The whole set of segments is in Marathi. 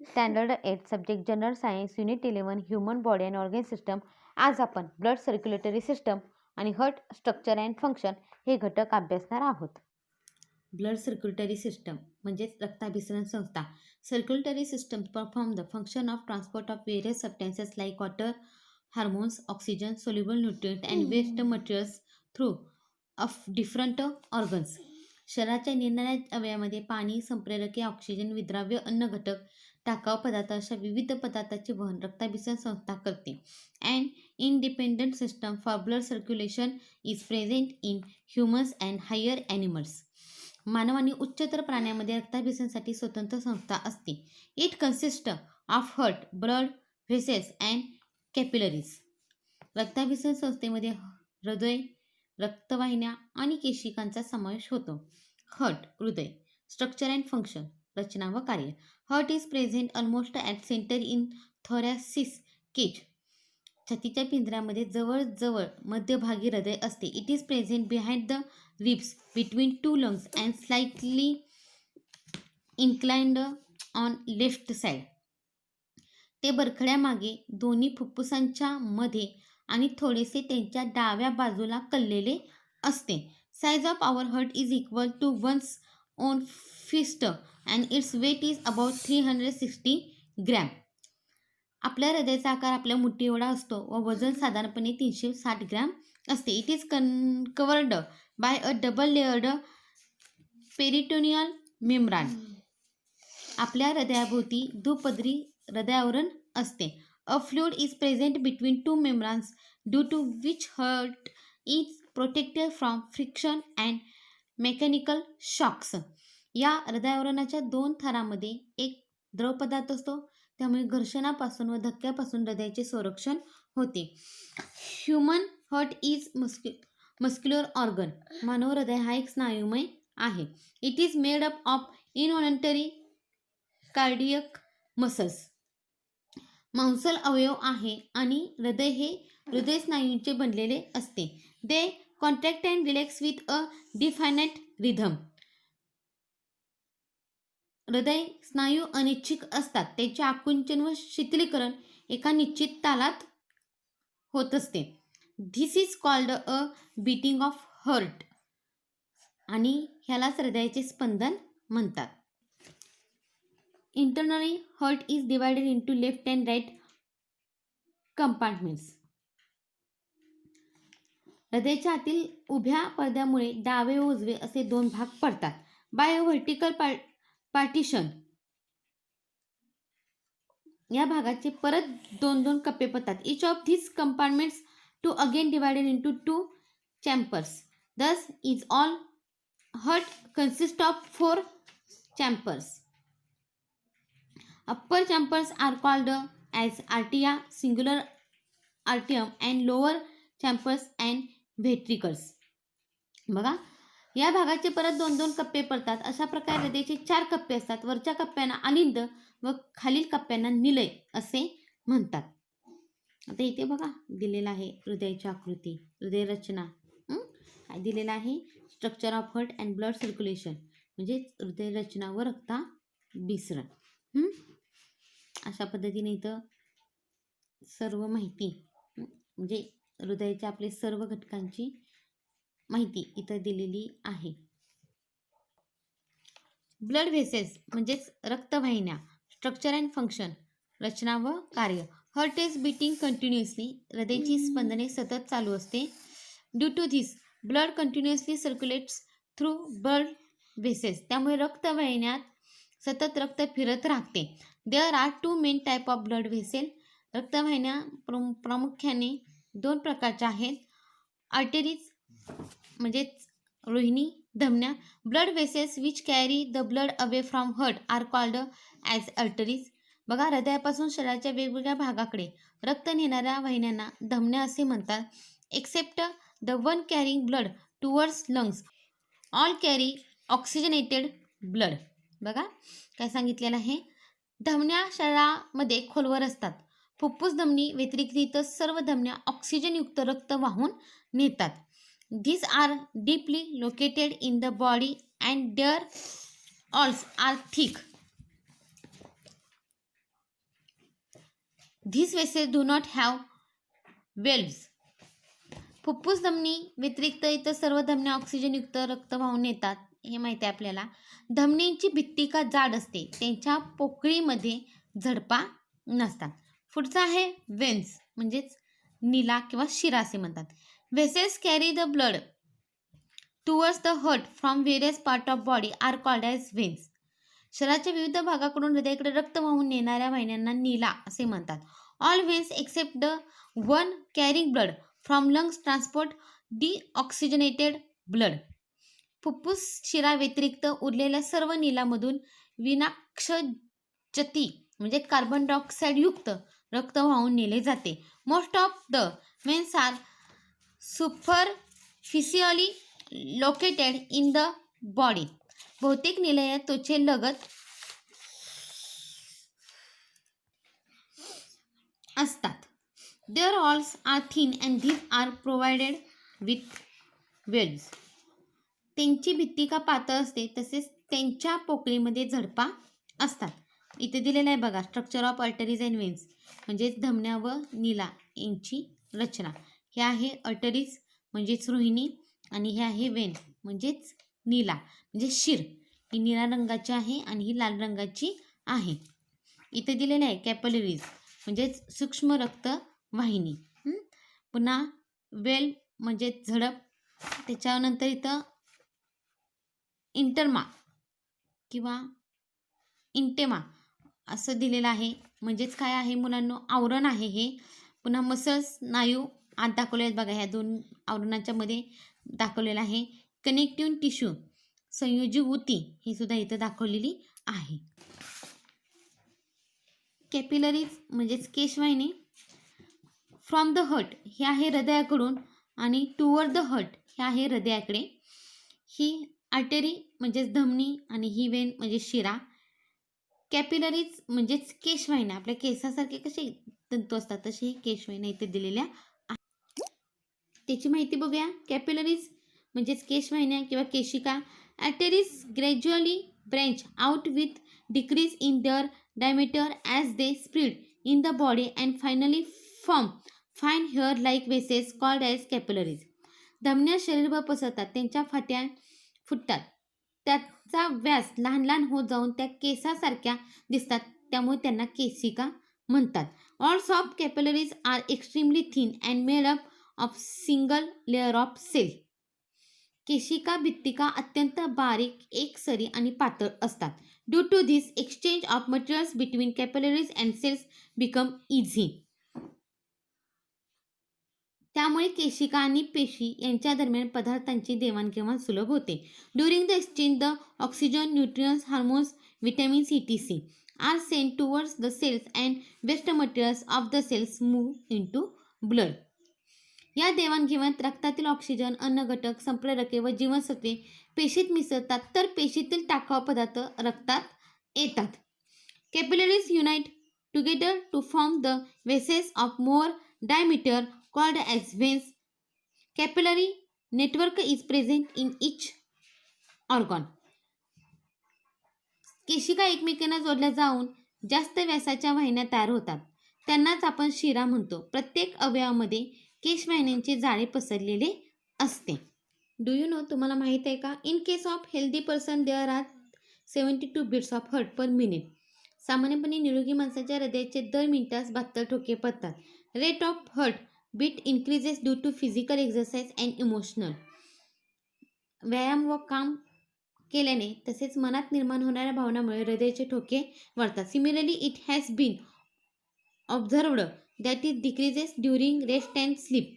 Standard 8 subject general science unit 11 human body and organ system. आज आपण ब्लड सर्क्युलेटरी सिस्टम आणि हार्ट स्ट्रक्चर अँड फंक्शन हे घटक अभ्यासणार आहोत. ब्लड सर्क्युलेटरी सिस्टम म्हणजेच रक्ताभिसरण संस्था. Circulatory system perform the function of transport of various substances like water, hormones, oxygen, soluble nutrient and waste materials through of different organs. शरीराच्या निरनिराळ्या अवयवामध्ये पाणी, संप्रेरके, ऑक्सिजन, विद्राव्य, अन्न घटक, टाकाऊ पदार्थ अशा विविध पदार्थाचे वहन रक्ताभिसरण संस्था करते. And independent system for blood circulation is present in humans and higher animals. मानव आणि उच्चतर प्राण्यांमध्ये रक्ताभिसरणासाठी स्वतंत्र संस्था असते. It consist of heart, blood vessels and capillaries. रक्ताभिसरण संस्थेमध्ये हृदय, रक्तवाहिन्या आणि केशिकांचा समावेश होतो. हार्ट हृदय. स्ट्रक्चर अँड फंक्शन रचना व कार्य. Heart is present almost at centre in thoracic cage. छातीच्या पिंजऱ्यामध्ये जवळजवळ मध्यभागी हृदय असते. It is present behind the ribs between two lungs and slightly inclined on left side. ते बरखड्यामागे दोन्ही फुफ्फुसांच्या मध्ये आणि थोडेसे त्यांच्या डाव्या बाजूला कललेले असते. Size of our heart is equal to one's own fist and its weight is about 360 gram. आपल्या हृदयाचा आकार आपल्या मुठी एवढा असतो व वजन साधारणपणे 360 ग्रॅम असते. It is covered by a double layered peritoneal membrane. आपल्या हृदयाभोवती दुपदरी हृदयावरण असते. A fluid is present between two membranes due to which heart is protected from friction and mechanical shocks. या हृदयावरणाच्या दोन थरामध्ये एक द्रवपदार्थ असतो, त्यामुळे घर्षणापासून व धक्क्यापासून हृदयाचे संरक्षण होते. Human heart is muscular organ. मानव हृदय हा एक स्नायुमय आहे. It is made up of involuntary cardiac muscles. मांसल अवयव आहे आणि हृदय हे हृदय स्नायूंचे बनलेले असते. They contract and relax with a definite rhythm. हृदय स्नायू अनिच्छिक असतात. त्याचे आकुंचन व शिथिलीकरण एका निश्चित तालात होत असते. This is called a beating of heart. आणि ह्यालाच हृदयाचे स्पंदन म्हणतात. Internally heart is divided into left and right compartments. हृदयाच्या आतील उभ्या पडद्यामुळे डावे व उजवे असे दोन भाग पडतात. बाय अ व्हर्टिकल पार्टिशन या भागाचे परत दोन दोन कप्पे पडतात. Each of this compartments to again divided into two चॅम्बर्स. दस is all heart consist of 4 चॅम्बर्स. Upper चॅम्बर्स R called as आर्टिया, singular आर्टियम and lower चॅम्बर्स and व्हेंट्रिकल्स. बघा, या भागाचे परत दोन दोन कप्पे पडतात. अशा प्रकारे हृदयाचे 4 कप्पे असतात. वरच्या कप्प्यांना अलिंद व खालील कप्प्यांना निलय असे म्हणतात. आता इथे बघा दिलेला आहे हृदयाची आकृती, हृदय रचना दिलेला आहे. Structure of heart and blood circulation म्हणजे हृदय रचना व रक्ताभिसरण. अशा पद्धतीने इथं सर्व माहिती म्हणजे हृदयाच्या आपले सर्व घटकांची माहिती इथं दिलेली आहे. ब्लड व्हेसेल्स म्हणजेच रक्तवाहिन्या. स्ट्रक्चर अँड फंक्शन रचना व कार्य. Heart is beating continuously. हृदयाची स्पंदने सतत चालू असते. Due to this blood continuously circulates through blood vessels. त्यामुळे रक्तवाहिन्यात सतत रक्त फिरत राहते. There are 2 main type of blood vessel. रक्तवाहिन्या प्रामुख्याने 2 प्रकारच्या आहेत. आर्टरीज म्हणजेच रोहिणी, धमन्या. Blood vessels which carry the blood away from heart are called as arteries. बघा, हृदयापासून शरीराच्या वेगवेगळ्या भागाकडे रक्त नेणाऱ्या वाहिन्यांना धमन्या असे म्हणतात. Except the one carrying blood towards lungs, all carry oxygenated blood. बघा काय सांगितलेलं आहे. धमन्या शरीरामध्ये खोलवर असतात. फुफ्फुस धमनी व्यतिरिक्त इतर सर्व धमन्या ऑक्सिजनयुक्त रक्त वाहून नेतात. These are deeply located in the body and their walls are thick. These vessels do not have valves. फुफ्फुस धमनी व्यतिरिक्त इतर सर्व धमन्या ऑक्सिजनयुक्त रक्त वाहून नेतात हे माहिती आहे आपल्याला. धमनींची भित्तिका जाड असते, त्यांच्या पोकळीमध्ये झडपा नसतात. पुढचा आहे वेन्स म्हणजेच नीला किंवा शिरा असे म्हणतात. Vessels carry the blood towards the heart from various part of body are called as veins. शरीराच्या विविध भागाकडून हृदयाकडे रक्त वाहून नेणाऱ्या वाहिन्यांना नीला असे म्हणतात. All veins except the one carrying blood from lungs transport deoxygenated blood. फुफ्फुस शिरा व्यतिरिक्त उरलेल्या सर्व नीलामधून विनाक्षजती म्हणजे कार्बन डायऑक्साईड युक्त रक्त वाहून नेले जाते. Most of the veins are superficially located in the body. बहुतेक निलय त्वचेलगत असतात. Their walls are thin and these are provided with valves. त्यांची भित्तिका पातळ असते तसेच त्यांच्या पोकळीमध्ये झडपा असतात. इथे दिलेलं आहे बघा स्ट्रक्चर ऑफ अर्टरीज अँड वेन्स म्हणजेच धमन्या व नीला यांची रचना. हे आहे अर्टरीज म्हणजेच रोहिणी आणि हे आहे वेन म्हणजेच नीला म्हणजे शिर. ही निळ्या रंगाची आहे आणि ही लाल रंगाची आहे. इथे दिलेलं आहे कॅपिलरीज म्हणजेच सूक्ष्म रक्त वाहिनी. पुन्हा वेल म्हणजे झडप. त्याच्यानंतर इथं इंटरमा किंवा इंटेमा असं दिलेलं आहे म्हणजेच काय आहे मुलांनो आवरण आहे हे. पुन्हा मसल्स स्नायू आत दाखवले आहेत बघा ह्या दोन आवरणाच्या मध्ये दाखवलेलं आहे. कनेक्टिव्ह टिश्यू संयोजी ऊती ही सुद्धा इथं दाखवलेली आहे. कॅपिलरीज म्हणजेच केशवाहिनी फ्रॉम द हार्ट हे आहे हृदयाकडून आणि टुवर्ड द हार्ट हे आहे हृदयाकडे. ही आर्टरी म्हणजेच धमनी आणि ही वेन म्हणजे शिरा. कॅपिलरीज म्हणजेच केशवाहिन्या आपल्या केसासारखे कसे तंतू असतात तसे केशवाहिन्या इथे दिलेल्या आहेत. त्याची माहिती बघूया. कॅपिलरीज म्हणजेच केशवाहिन्या किंवा केशिका. Arteries gradually branch out with decrease in their diameter as they spread in the body and finally form fine hair like वेसेस कॉल्ड ॲज कॅपिलरीज. धमन्या शरीरभर पसरतात, त्यांच्या फाट्या फुटतात, त्याचा व्यास लहान लहान होत जाऊन त्या केसासारख्या दिसतात, त्यामुळे त्यांना केशिका म्हणतात. Walls of capillaries are extremely thin and made up of single layer of cell. केशिका भित्तिका अत्यंत बारीक एकसरी आणि पातळ असतात. Due to this exchange of materials between capillaries and cells become easy. त्यामुळे केशिका आणि पेशी यांच्या दरम्यान पदार्थांची देवाणघेवाण सुलभ होते. During the exchange the oxygen nutrients hormones vitamins etc are sent towards the cells and waste materials of the cells move into blood. या देवाणघेवाणीत रक्तातील ऑक्सिजन अन्न घटक संप्रेरके व जीवनसत्वे पेशीत मिसळतात तर पेशीतील टाकाऊ पदार्थ रक्तात येतात. Capillaries unite together to form the वेसेस of more diameter called as veins. Capillary network is present in each organ. केशिका एकमेकांना जोडल्या जाऊन जास्त व्यासाच्या वाहिन्या तयार होतात, त्यांनाच आपण शिरा म्हणतो. प्रत्येक अवयवामध्ये केशवाहिन्यांचे जाळे पसरलेले असते. डू यू नो तुम्हाला माहित आहे का? In case of healthy person there are 72 beats of heart per minute. सामान्यपणे निरोगी माणसाच्या हृदयाचे दर मिनिटास 72 ठोके पडतात. Rate of heart beat increases due to physical exercise and emotional. व्यायाम व काम केल्याने तसेच मनात निर्माण होणाऱ्या भावनामुळे हृदयाचे ठोके वाढतात. Similarly it has been observed that it decreases during rest and sleep.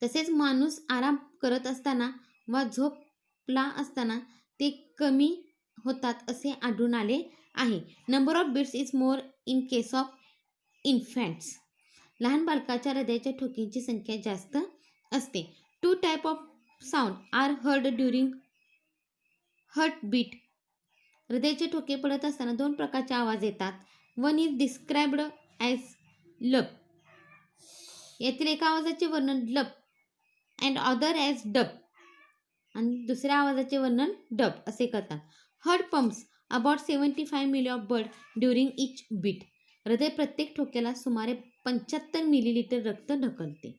तसेच माणूस आराम करत असताना वा झोपला असताना ते कमी होतात असे आढळून आले आहे. Number of beats is more in case of infants. लहान बालकाच्या हृदयाच्या ठोक्यांची संख्या जास्त असते. 2 type of sound are heard during heartbeat. हृदयाचे ठोके पडत असताना 2 प्रकारचे आवाज येतात. वन इज डिस्क्राइब्ड ॲज लप. यातील एका आवाजाचे वर्णन लप अँड अदर ॲज डब आणि दुसऱ्या आवाजाचे वर्णन डब असे करतात. Heart pumps about 75 milli of blood during each beat. हृदय प्रत्येक ठोक्याला सुमारे 75 मिलीलिटर रक्त ढकलते.